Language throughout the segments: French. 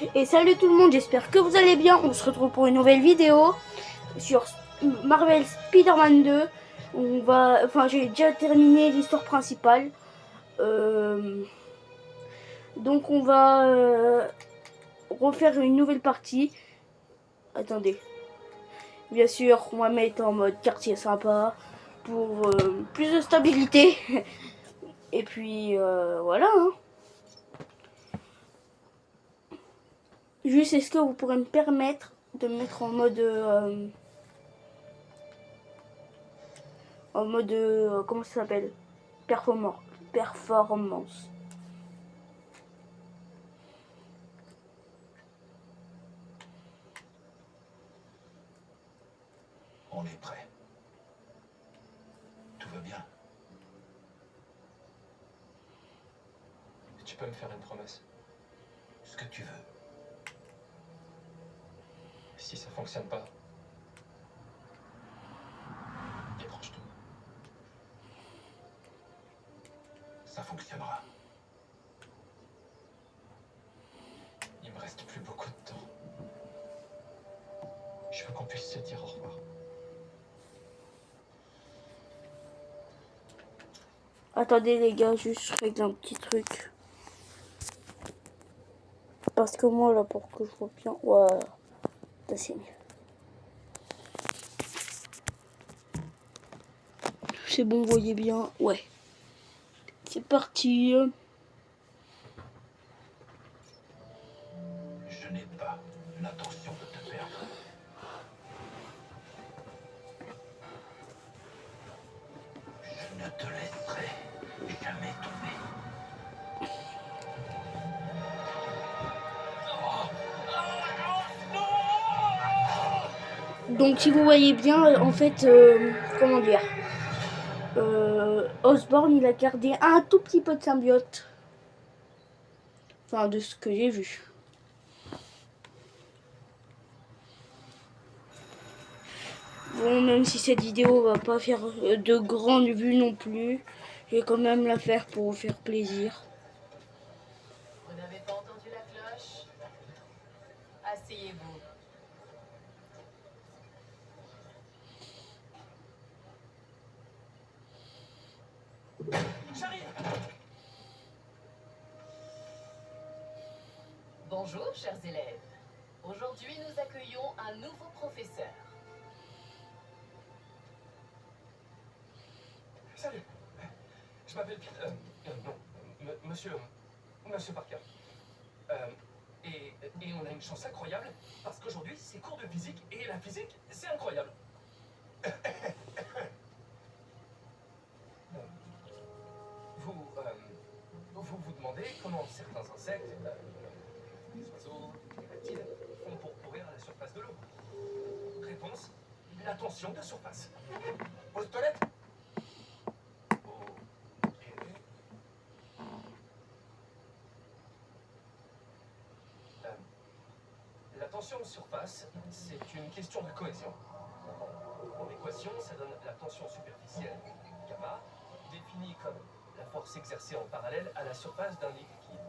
Et salut tout le monde, j'espère que vous allez bien. On se retrouve pour une nouvelle vidéo sur Marvel Spider-Man 2. J'ai déjà terminé l'histoire principale. Donc on va refaire une nouvelle partie. Attendez. Bien sûr, on va mettre en mode quartier sympa pour plus de stabilité. Et puis voilà. Hein. Juste, est-ce que vous pourrez me permettre de me mettre en mode comment ça s'appelle, performance. On est prêt. Tout va bien. Tu peux me faire une promesse? Ce que tu veux. Si ça fonctionne pas, débranche tout. Ça fonctionnera. Il me reste plus beaucoup de temps. Je veux qu'on puisse se dire au revoir. Attendez les gars, juste je règle un petit truc. Parce que moi là, pour que je vois bien, voilà, c'est mieux. C'est bon, vous voyez bien, ouais. C'est parti. Je n'ai pas l'intention de te perdre. Je ne te laisserai jamais tomber. Donc si vous voyez bien, en fait, comment dire, Osborn il a gardé un tout petit peu de symbiote. Enfin, de ce que j'ai vu. Bon, même si cette vidéo va pas faire de grandes vues non plus, je vais quand même la faire pour vous faire plaisir. Vous n'avez pas entendu la cloche? Asseyez-vous. J'arrive! Bonjour, chers élèves. Aujourd'hui, nous accueillons un nouveau professeur. Salut! Je m'appelle Peter. Monsieur Parker. Et on a une chance incroyable parce qu'aujourd'hui, c'est cours de physique et la physique, c'est incroyable. Vous demandez comment certains insectes, des oiseaux, des reptiles, font pour courir à la surface de l'eau. Réponse, la tension de surface. Aux toilettes? La tension de surface, c'est une question de cohésion. En équation, ça donne la tension superficielle, gamma, définie comme la force exercée en parallèle à la surface d'un lit liquide.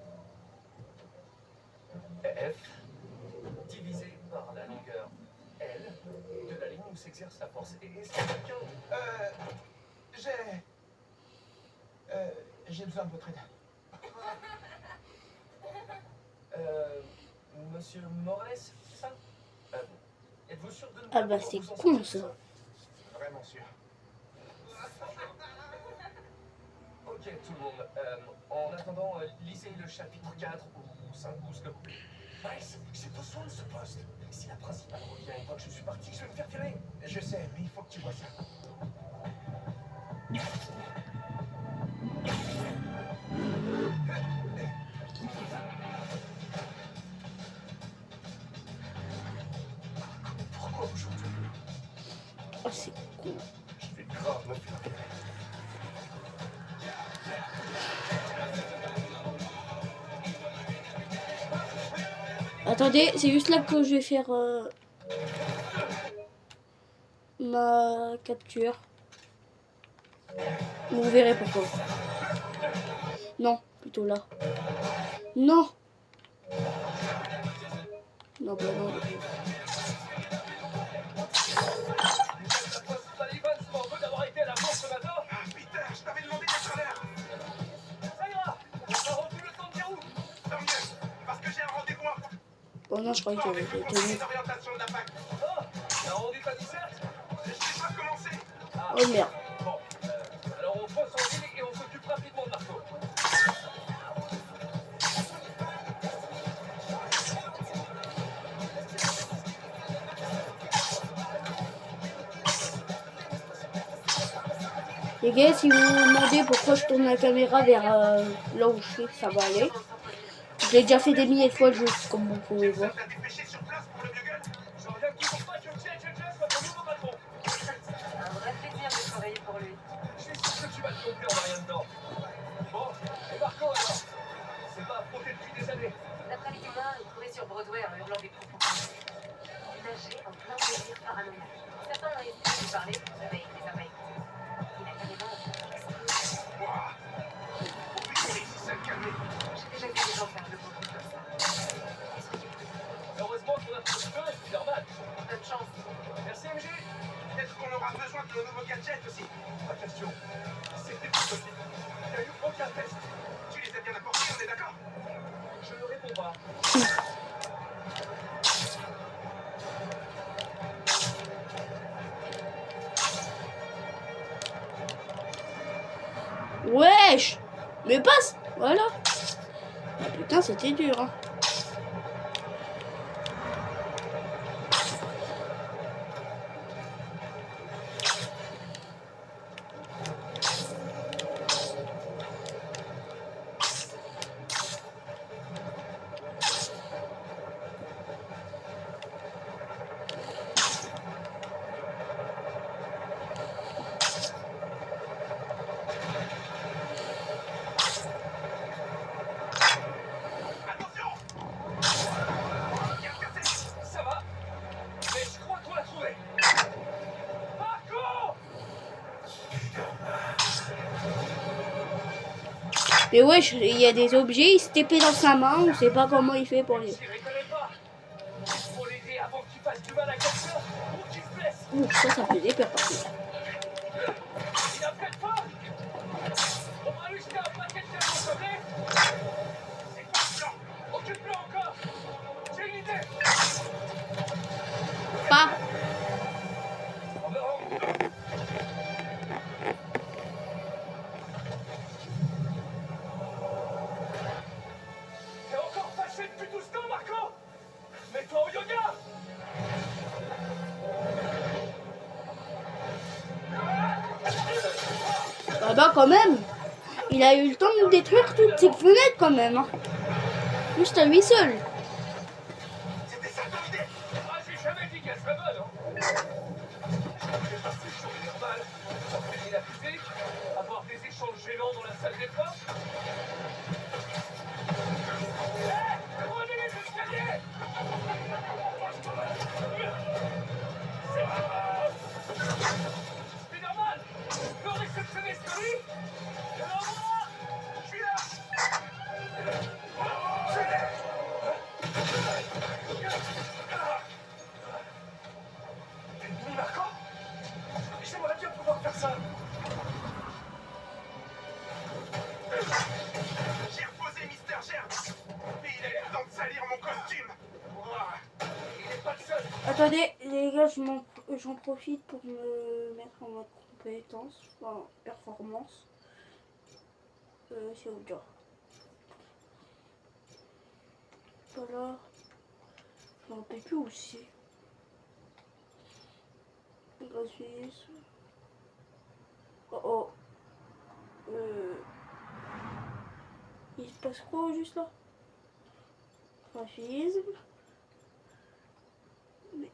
F, divisé par la longueur L de la ligne où s'exerce la force. Et est-ce que quelqu'un... J'ai besoin de votre aide. Monsieur Morales, c'est ça? Êtes-vous sûr de ne Ah pas bah pouvoir c'est vous en con sortir ça. Vraiment sûr. Ok tout le monde, en attendant, lisez le chapitre 4 ou 5 ou ce que vous voulez. Nice, j'ai besoin de ce poste. Si la principale revient et que je suis parti, je vais me faire virer. Je sais, mais il faut que tu vois ça. Pourquoi aujourd'hui? Ah c'est con. Je vais grave me faire virer. Attendez, c'est juste là que je vais faire ma capture. Vous verrez pourquoi. Non, plutôt là. Non. Non, bah non. Sullivan m'en veut d'avoir été à la bourse ce matin. Ah, Peter, je t'avais demandé d'être à l'heure. Ça ira. On a rendu le temps de dire où. Tant mieux, parce que j'ai un rendez-vous important Oh non, je croyais que avec j'avais le été conseiller tenue. d'orientation de la fac. Oh, t'as rendu ta disserte. Je n'ai pas commencé. Oh merde. Bon, alors on fonce en ville et on s'occupe rapidement de Marco. Les gars, si vous vous demandez pourquoi je tourne la caméra vers là où je sais que ça va aller, je l'ai déjà fait des milliers de fois le jeu, comme vous pouvez voir. T'as dépêché sur place pour le bugle. Je reviens toujours pas que Jet soit ton nouveau patron. Un vrai plaisir de travailler pour lui. Je suis sûr que tu vas te tromper, on n'a rien dedans. Bon, et Marco alors. C'est pas affronté depuis des années. L'après-midi là, il courait sur Broadway en hurlant des propos. Il nageait en plein délire paranormal. Certains ont essayé de lui parler, mais il les a pas écoutés. Il a carrément explosé. Ouah. Faut plus qu'il réussisse à le calmer. J'ai déjà vu des gens faire de beaucoup comme ça. Et soyez prudents. Heureusement qu'on a trouvé le c'est normal. Bonne chance. Merci MJ. Peut-être qu'on aura besoin de nos nouveaux gadgets aussi. Pas question. C'était pas possible. Il n'y a eu aucun test. Tu les as bien apportés, on est d'accord? Je ne réponds pas. Wesh! Mais passe! Voilà! Ah putain, c'était dur, hein. Attention! Ça va. Mais je crois qu'on l'a trouvé. Marco! Mais wesh, il y a des objets, il se TP dans sa main, on sait pas comment il fait pour les... J'y reconnais pas. Faut l'aider avant qu'il fasse du mal à quelqu'un ou qu'il se blesse. Ouh, ça faisait peur par contre. Il a peut-être faim. On va lui jeter un paquet de cadeaux sablés. C'est quoi ce plan? Occupe-le encore. J'ai une idée. Pas! On me rend. T'es encore fâché depuis tout ce temps, Marco? Mets-toi au yoga. Ah bah quand même! Il a eu le temps de détruire toutes ses fenêtres quand même, hein. Juste à lui seul. C'était ça ton idée? Ah, j'ai jamais dit qu'elle serait bonne, hein. J'ai passé une journée normale, entraîner la physique, avoir des échanges gênants dans la salle des profs. Hé! Prenez les escaliers! C'est normal! Le réceptionniste Tony! Alors moi! Je suis là! T'es venu, Marco? J'aimerais bien pouvoir faire ça! J'ai reposé Mister Germ! Mais il a eu le temps de salir mon costume! Ouah. Il n'est pas le seul! Attendez, les gars, j'en profite pour me mettre en mode compétence, enfin performance. C'est où déjà? Voilà. Je m'en rappelle plus où c'est. Graphisme. Oh oh. Il se passe quoi juste là? Graphisme. Mais.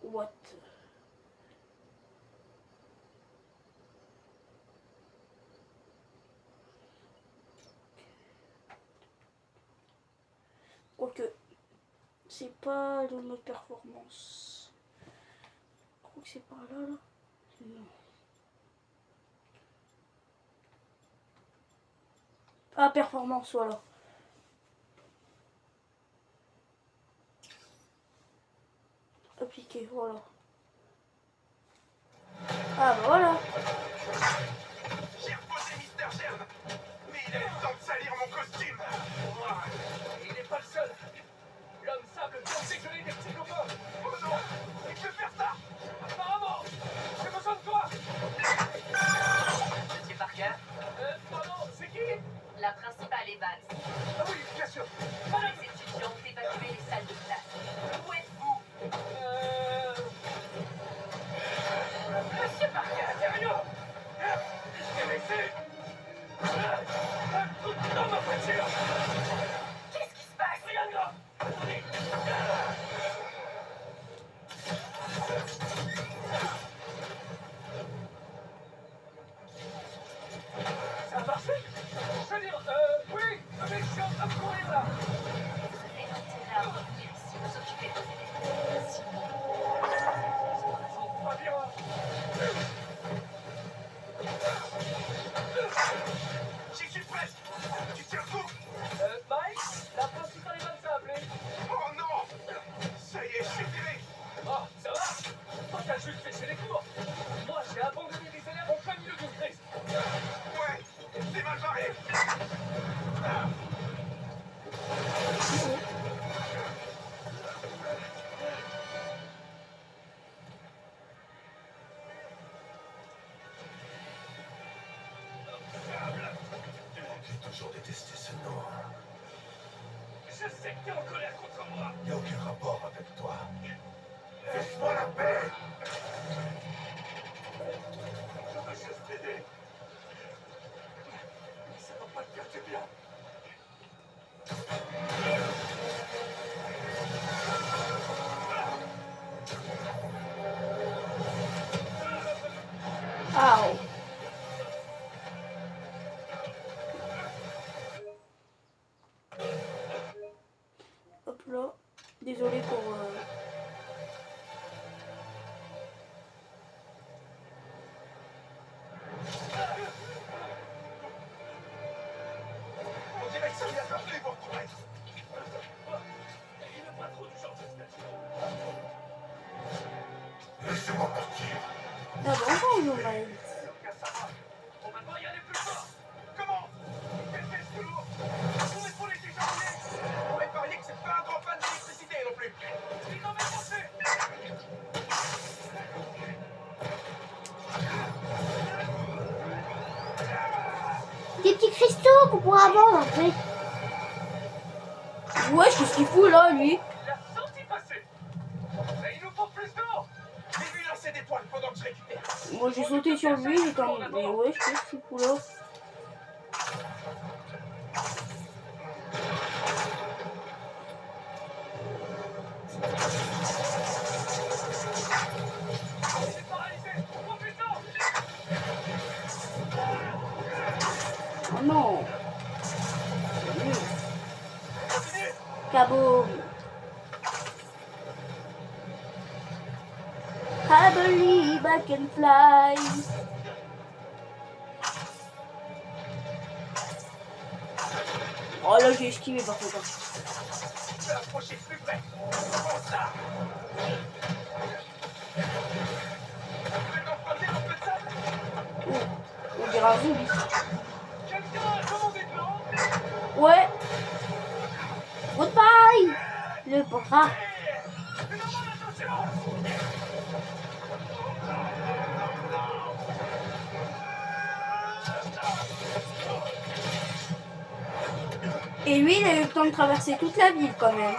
What? Quoique, c'est pas le mode performance. Je crois que c'est par là, là. Non. Ah, performance, voilà. piqué, voilà. Ah bah voilà. J'ai reposé Mister Germe. Mais il a eu le temps de salir mon costume. Ouah, et il n'est pas le seul. L'homme sable vient de dégueuler des petits copains. Oh non, il peut faire ça. Apparemment, j'ai besoin de toi. Monsieur Parker, Pardon, c'est qui? la principale est Vance. Ah oui, bien sûr. Tous les étudiants ont évacué les salles de classe. Où êtes-vous? Monsieur Parker, Sérieux? Je t'ai laissé un truc dans ma voiture. qu'est-ce qui se passe? Rien de grave. Attendez. Ça a marché? Je veux dire, oui, mais je suis en train de courir là. Vous avez intérêt à revenir ici, vous occuper de vos élèves. Sinon, C'est pas bien. J'y suis presque. Tu tiens le coup? Mike, la principale est bonne, ça a appelé. Oh non. Ça y est, je suis tiré. Oh, ça va? Toi, t'as juste séché les cours. Moi, j'ai abandonné les élèves en plein milieu d'une crise. Ouais, c'est mal barré. J'ai toujours détesté ce nom. Je sais que t'es en colère contre moi. Il n'y a aucun rapport avec toi. Laisse-moi la paix. Je veux juste t'aider. Mais ça va pas te faire du bien. Au. Hop là. Désolé pour... On dirait que ça vient d'appeler pour retrouver. Il n'a pas trop du genre de statue. Laissez-moi partir. Ah bon, bon, Miles. On va pas y aller plus fort. Comment? Quel fait ce lourd? On est pour les déjeuner. On va parier que c'est pas un grand fan d'électricité non plus. Il en est passé. Des petits cristaux qu'on pourra vendre après. Ouais, qu'est-ce qu'il fout là, lui? Il a senti passer. Mais il nous faut plus d'eau. J'ai vu lancer des poils pendant que je récupère. Moi, j'ai sauté sur lui, j'étais en... Mais ouais, qu'est-ce qu'il fout là? Il est paralysé. Profitons. Oh non! Continue. Kaboom! I believe I can fly. Oh là, j'ai esquivé par contre. Je vais approcher plus près. Comment ça? Tu veux t'emprunter un peu de sable? Oh, on dirait un zombie. Quelqu'un a commandé de l'eau. Ouais. Goodbye. Le portrait. Fais-moi attention. Et lui, il a eu le temps de traverser toute la ville quand même.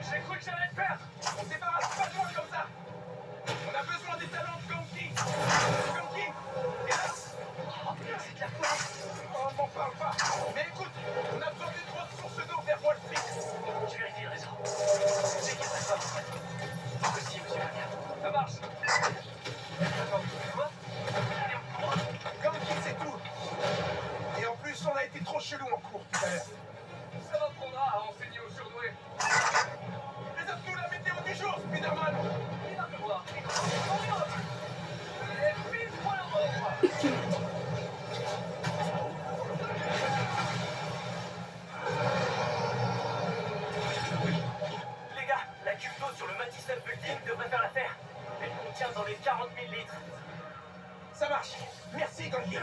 J'ai cru que j'allais le perdre. On se débarrasse pas de moi comme ça. On a besoin des talents de Ganki. Ganki. Et là? Oh putain, c'est de la colère. Oh, m'en parle pas. Mais écoute, on a besoin d'une grosse source d'eau vers Wall Street. Tu vérifies le réseau. C'est qu'il y a pas de forme. Aussi, monsieur Parker. Ça marche. Attends, quoi? Ganki, c'est tout. Et en plus, on a été trop chelou en cours tout à l'heure. Ça m'apprendra à enseigner aux surdoués. Présente-nous la météo du jour, Spider-Man. Il va pleuvoir. Et pile poil au endroit. consommer 40 000 litres. Ça marche. Merci, Ganki.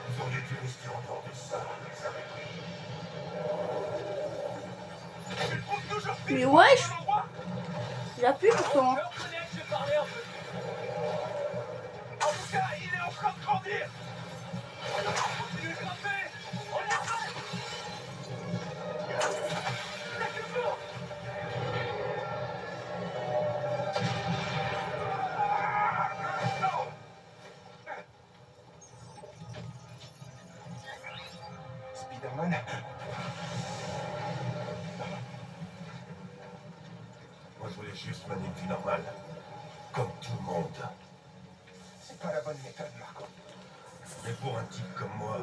Vous auriez dû rester en dehors de ça, les araignées. Tu le trouves toujours pile Mais au wesh, bon endroit? j'appuie pourtant. Je reconnais que j'ai parlé un peu. En tout cas, il est en train de grandir. Continue de grimper. On est prêt. T'as que le tour. Non. Spider-Man. Moi, je voulais juste mener une vie normale. Comme tout le monde. C'est pas la bonne méthode, Marco. Mais pour un type comme moi,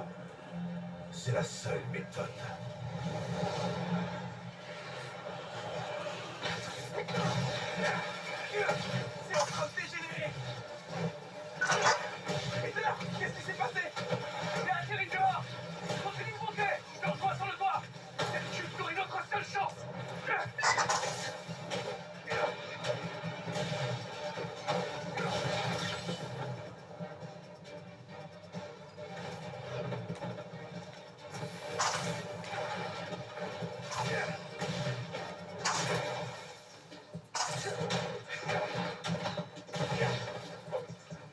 c'est la seule méthode. C'est en train de dégénérer. Peter, qu'est-ce qui s'est passé? J'ai atterri dehors. Continue de monter. Je te rejoins sur le toit. C'est toujours une autre seule chance.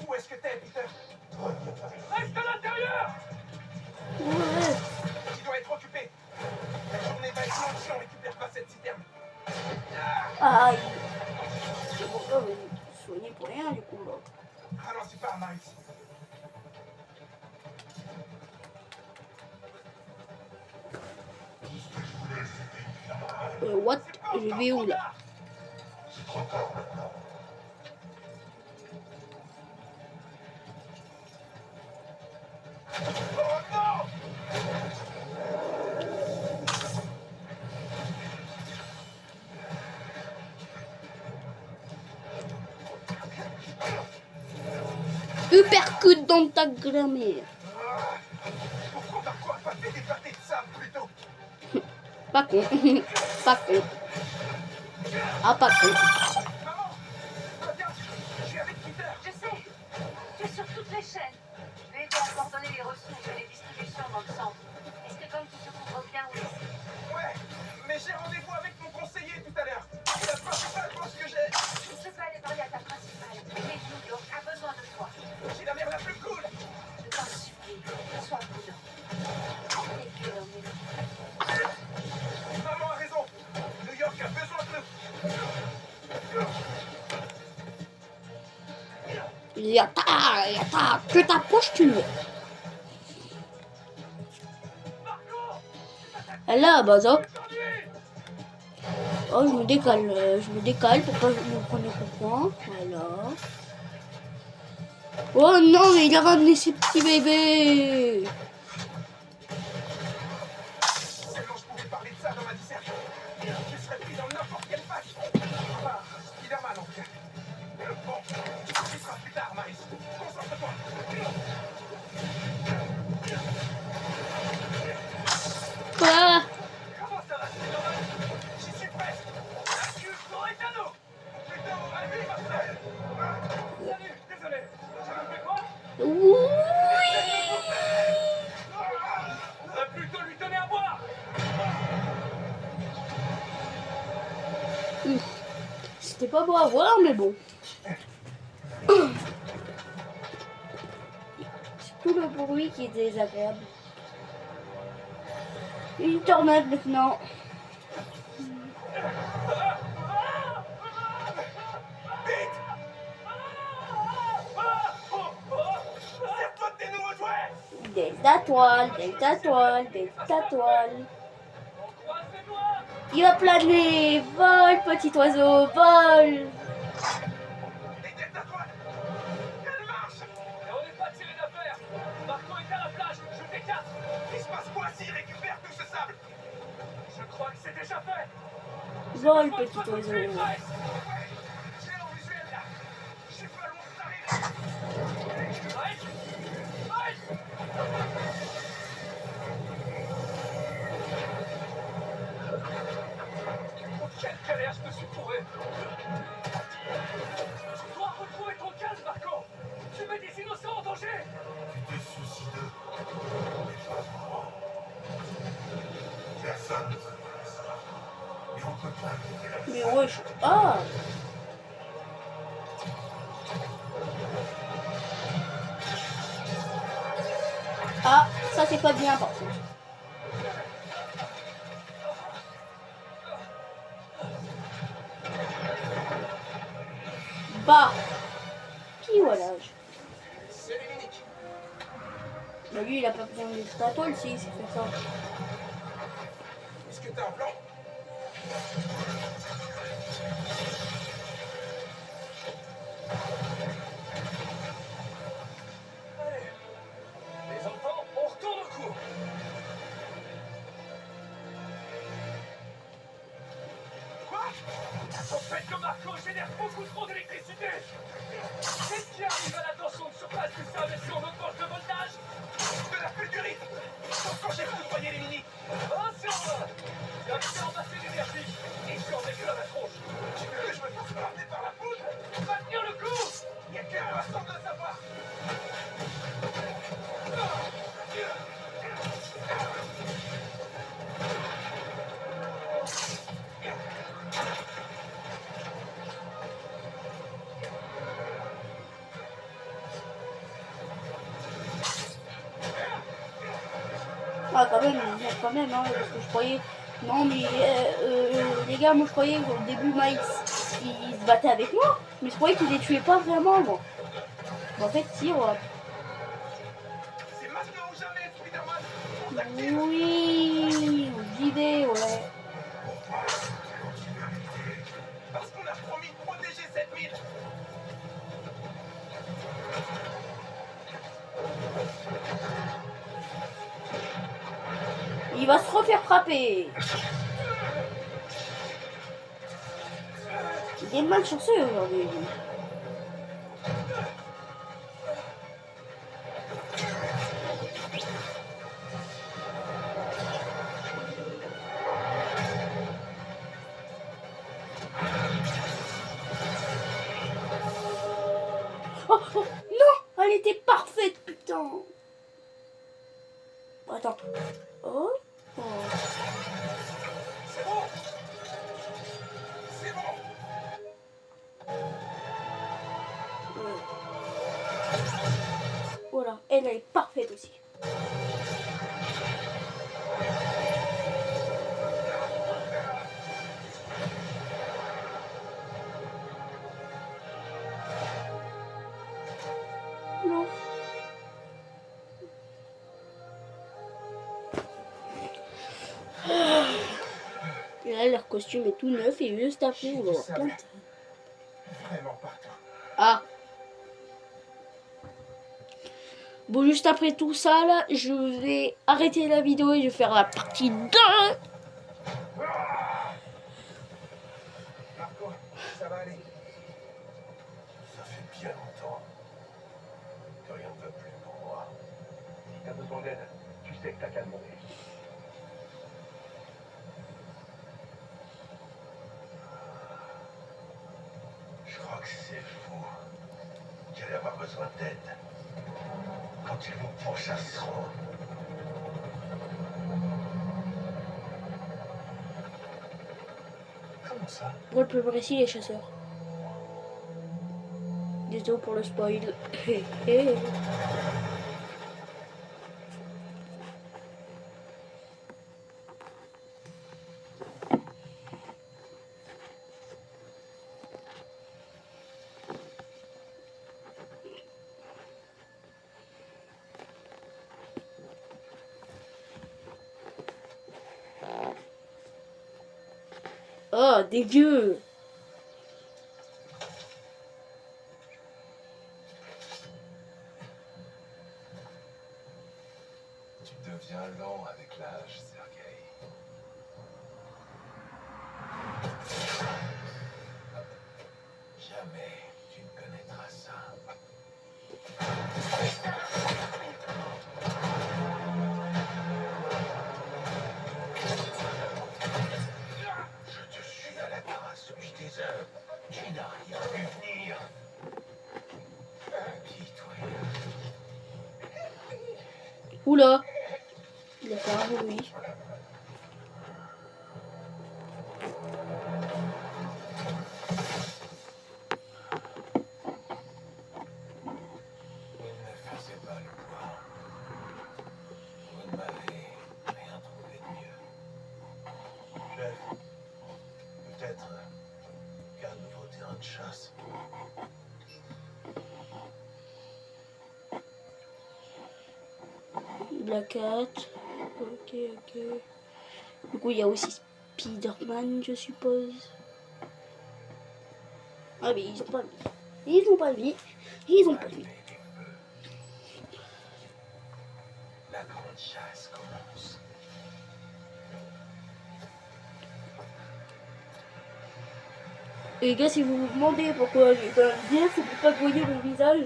Où est-ce que t'es, Peter? Reste à l'intérieur. Ouais. Tu dois être occupé. La journée va être longue si on récupère pas cette citerne. Aïe. C'est bon, là, vous soignez pour rien du coup là. Ralentis pas, Miles. What? Je vais où là? Oh non! Uppercut dans ta grammaire. Pourquoi Marco a pas fait des pâtés de sable plus tôt? Pas con. Pas con. Ah, pas con. Maman! Reviens! Je suis avec Peter! Je sais. Tu es sur toutes les chaînes. Je vais aider à coordonner les ressources et les distributions dans le centre. Est-ce que comme tu te trouves bien où ici? Ouais, mais j'ai rendez-vous avec mon conseiller tout à l'heure. Et la principale chose que j'ai... Je peux aller parler à ta principale. Mais New York a besoin de toi. J'ai la mère la plus cool! Je t'en supplie, sois prudent. Et puis, Maman a raison! New York a besoin de nous! Yata, que t'approches tu veux. Là, Bazo. Oh, je me décale pour pas me prendre le point. Voilà. Oh non, mais il a ramené ses petits bébés. Seulement je pouvais parler de ça dans ma dissertation. Je serais pris dans n'importe quelle fac. Enfin, Spider-Man en tout cas. Bon, tu seras plus tard, Miles. Concentre-toi. Quoi? Comment ça va, Spider-Man? J'y suis presque. Accuse Moretano. Plutôt, allez, Marcel. Salut. Désolé. Ça me fait quoi? Oui. On va plutôt lui donner à boire. C'était pas beau à voir, mais bon. C'est tout le bruit qui est désagréable. Une tornade maintenant. Serre-toi de tes nouveaux jouets. Delta toile, delta toile, delta toile. On croise les doigts. Il va planer. Vole, petit oiseau, vole. Les Delta Toiles. Elle marche. Et on n'est pas tiré d'affaire. Marco est à la plage. Je t'écarte. Il se passe quoi s'il récupère tout ce sable? Je crois que c'est déjà fait. Vole, Besoin de petit toi tout de oiseau. suite, Miles. Ouais, j'ai en visuel là. Je suis pas loin d'arriver. Miles. Miles. Quelle galère je me suis trouvé. Tu dois retrouver ton calme, Marco. Tu mets des innocents en danger. Tu t'es suicideux. Personne ne veut faire ça. Mais on peut pas arrêter la Mais wesh. Ah! Ah, ça c'est pas bien par contre. Bah. Qui voilà? C'est l'unique. Bah lui il a pas besoin de statole si il sait faire ça. Est-ce que t'as un plan? Allez, les enfants, on retourne au cours. Quoi? En fait, que Marco génère beaucoup trop d'électricité. Qu'est-ce qui arrive à la tension de surface du service si on augmente le voltage? De la fulgurite. Sauf quand j'ai foudroyé les mini. Ah, c'est en bas. Il a fait ramasser l'énergie. Et sur des gueules à la tronche. Tu veux que je me fasse porter par la foudre? Va tenir le coup. Il y a qu'une façon de le savoir. Ah quand même, hein, parce que je croyais... Non mais les gars, moi je croyais qu'au début Miles, il se battait avec moi, mais je croyais qu'il les tuait pas vraiment, moi. Mais en fait, si, ouais. C'est maintenant ou jamais, Spider-Man. On s'active. Oui, l'idée, ouais. Parce qu'on a promis de protéger cette ville. Il va se refaire frapper. Il est malchanceux aujourd'hui. Oh, oh, non, elle était parfaite, putain. Attends. Oh, oh. C'est bon. C'est bon. Voilà, elle est parfaite aussi. Non. Et là, leur costume est tout neuf et juste après, on va avoir plein de... Vraiment partout. Ah. Bon, juste après tout ça, là, je vais arrêter la vidéo et je vais faire la partie 2. Marco, ça va aller. Ça fait bien longtemps que rien ne va plus pour moi. Si t'as besoin d'aide, tu sais que t'as qu'à demander. Je crois que c'est fou qu'elle avoir besoin d'aide quand ils vous pourchasseront. Comment ça? Pour le plus précis, les chasseurs. Désolé pour le spoil. Oh, dégueu! Tu deviens lent avec l'âge, Sergueï. Jamais tu ne connaîtras ça. Je te suis à heures. Tu n'as rien vu venir. Pitoyable. Oula. Il a fait un bruit. Vous ne me faisiez pas le poids. Vous ne m'avez rien trouvé de mieux. Chef, peut-être qu'un nouveau terrain de chasse. Black Cat. Ok, ok. Du coup, il y a aussi Spider-Man, je suppose. Ah, mais ils ont pas mis. Ils ont pas mis. Ils ont pas mis. Allumez les feux. La grande chasse commence. Et les gars, si vous vous demandez pourquoi j'ai pas un biais, c'est pour pas que vous voyez mon visage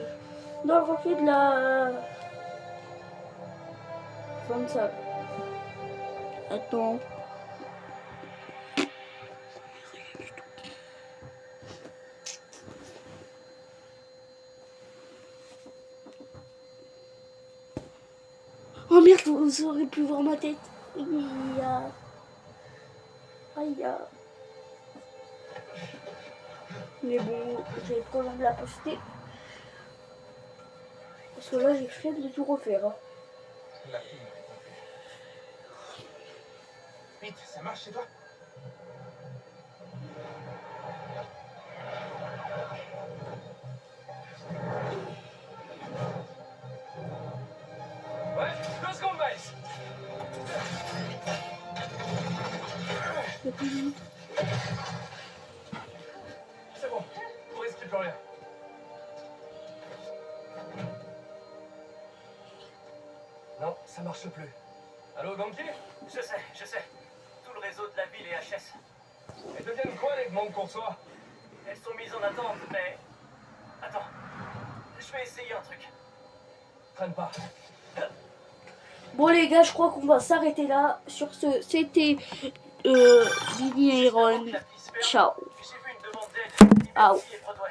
dans le reflet de la... Comme ça. Attends. Oh merde, vous aurez pu voir ma tête. Aïe, aïe. Mais bon, j'ai quand même la poster. Parce que là, j'ai flemme de tout refaire. Hein. La fille m'avait trompé. Vite, ça marche chez toi? Ouais, 2 secondes, Miles. C'est bon, on risque plus rien. Non, ça marche plus. Allô, Ganki? Je sais. Tout le réseau de la ville est HS. Elles deviennent quoi, les demandes qu'on reçoit? Elles sont mises en attente, mais... Attends. Je vais essayer un truc. Traîne pas. Bon les gars, je crois qu'on va s'arrêter là. Sur ce, c'était Mini Iron. Ciao. J'ai vu une demande d'aide. Ah. Liberty et Broadway.